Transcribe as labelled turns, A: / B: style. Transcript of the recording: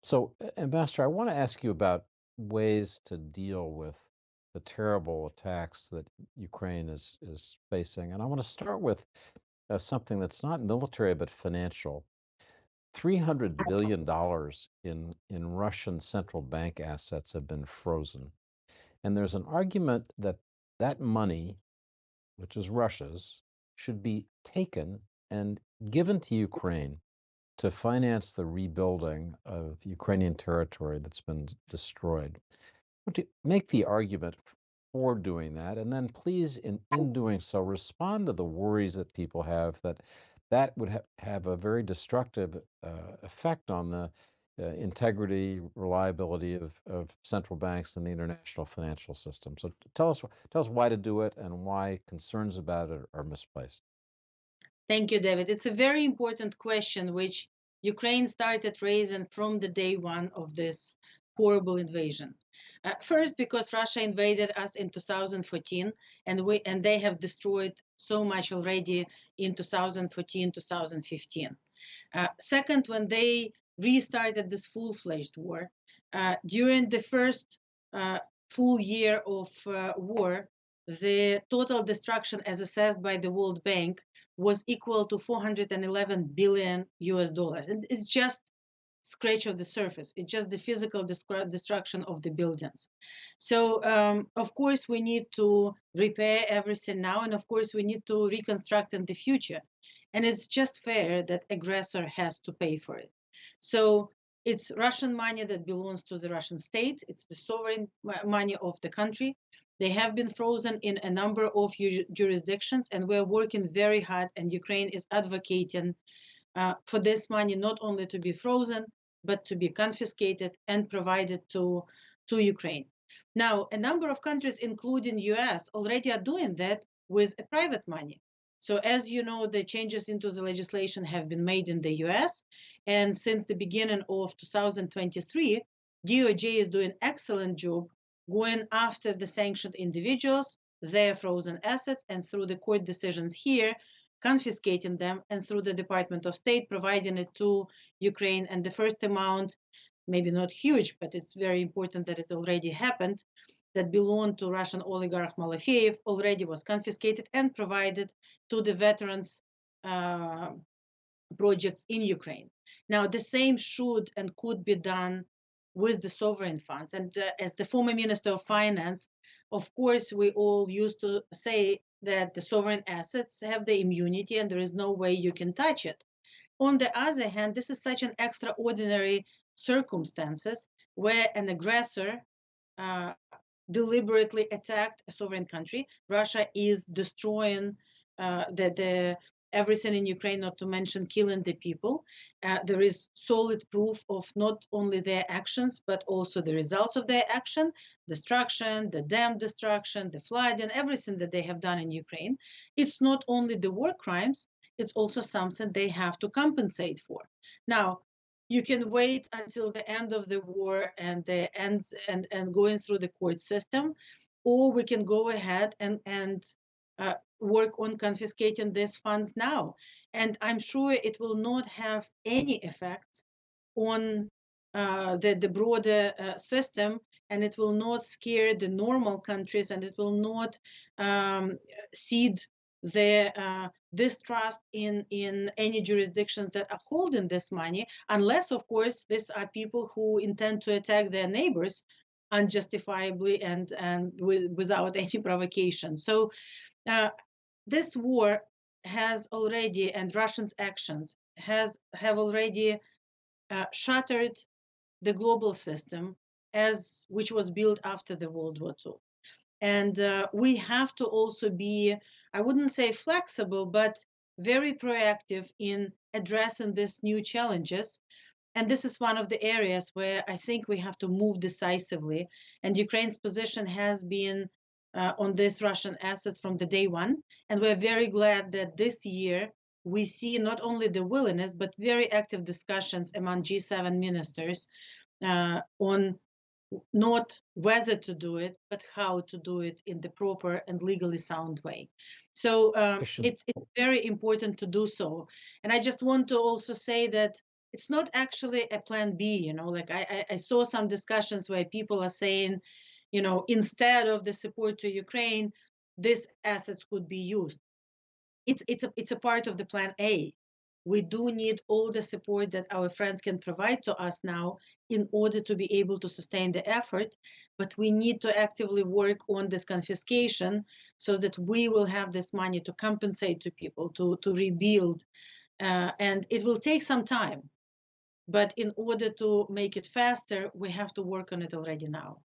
A: So, Ambassador, I want to ask you about ways to deal with the terrible attacks that Ukraine is facing. And I want to start with something that's not military but financial. $300 billion in Russian central bank assets have been frozen. And there's an argument that that money, which is Russia's, should be taken and given to Ukraine to finance the rebuilding of Ukrainian territory that's been destroyed. Would you make the argument for doing that? And then please, in doing so, respond to the worries that people have that that would have a very destructive effect on the integrity, reliability of central banks and the international financial system. So tell us why to do it and why concerns about it are misplaced.
B: Thank you, David. It's a very important question, which Ukraine started raising from the day one of this horrible invasion. First, because Russia invaded us in 2014, and they have destroyed so much already in 2014, 2015. Second, when they restarted this full-fledged war, during the first full year of war, the total destruction, as assessed by the World Bank, was equal to 411 billion US dollars. And it's just scratch of the surface. It's just the physical destruction of the buildings. So, of course, we need to repair everything now, and of course, we need to reconstruct in the future. And it's just fair that aggressor has to pay for it. So it's Russian money that belongs to the Russian state. It's the sovereign money of the country. They have been frozen in a number of jurisdictions, and we're working very hard. And Ukraine is advocating for this money not only to be frozen, but to be confiscated and provided to Ukraine. Now, a number of countries, including US, already are doing that with a private money. So as you know, the changes into the legislation have been made in the US. And since the beginning of 2023, DOJ is doing an excellent job going after the sanctioned individuals, their frozen assets, and through the court decisions here, confiscating them, and through the Department of State, providing it to Ukraine. And the first amount, maybe not huge, but it's very important that it already happened, that belonged to Russian oligarch Malafeyev already was confiscated and provided to the veterans projects in Ukraine. Now, the same should and could be done with the sovereign funds. And as the former Minister of Finance, of course, we all used to say that the sovereign assets have the immunity and there is no way you can touch it. On the other hand, this is such an extraordinary circumstances where an aggressor uh, deliberately attacked a sovereign country. Russia is destroying the everything in Ukraine, not to mention killing the people. There is solid proof of not only their actions, but also the results of their action, destruction, the dam destruction, the flooding, everything that they have done in Ukraine. It's not only the war crimes, it's also something they have to compensate for. Now, you can wait until the end of the war and the ends and going through the court system, or we can go ahead and work on confiscating these funds now. And I'm sure it will not have any effect on the broader system, and it will not scare the normal countries, and it will not seed their distrust in any jurisdictions that are holding this money, unless, of course, these are people who intend to attack their neighbors unjustifiably and without any provocation. So uh, this war has already, and Russians' actions have already shattered the global system as which was built after the World War II. And we have to also be, I wouldn't say flexible, but very proactive in addressing these new challenges. And this is one of the areas where I think we have to move decisively. And Ukraine's position has been on these Russian assets from the day one. And we're very glad that this year we see not only the willingness, but very active discussions among G7 ministers on not whether to do it, but how to do it in the proper and legally sound way. So
A: I should
B: it's very important to do so. And I just want to also say that it's not actually a plan B, like I saw some discussions where people are saying, instead of the support to Ukraine, these assets could be used. It's a part of the plan A. We do need all the support that our friends can provide to us now in order to be able to sustain the effort, but we need to actively work on this confiscation so that we will have this money to compensate to people, to rebuild, and it will take some time. But in order to make it faster, we have to work on it already now.